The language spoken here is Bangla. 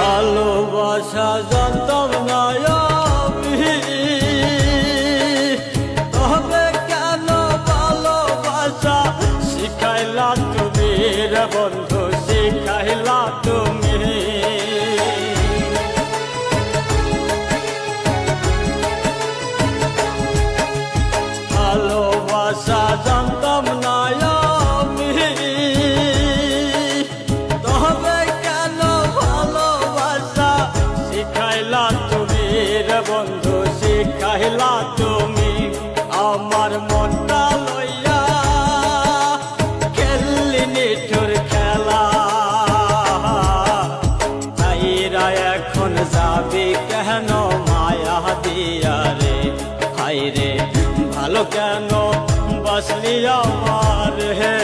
ভালোবাসা জানতাম না আমি, তবে কেন ভালোবাসা শিখাইলা তুমি রে বন্ধু, শিখাইলা তুমি। ভালোবাসা জানতাম না আমি, তবে কেন ভালোবাসা শিখাইলা তুমি রে বন্ধু, শিখাইলা তুমি। আমার মনটা লইয়া খেললি নিঠুর খেলা, তাইরা এখন যাবি কেন মায়া দিয়া রে, হায় রে ভালো কেন বাসলি আমার হে।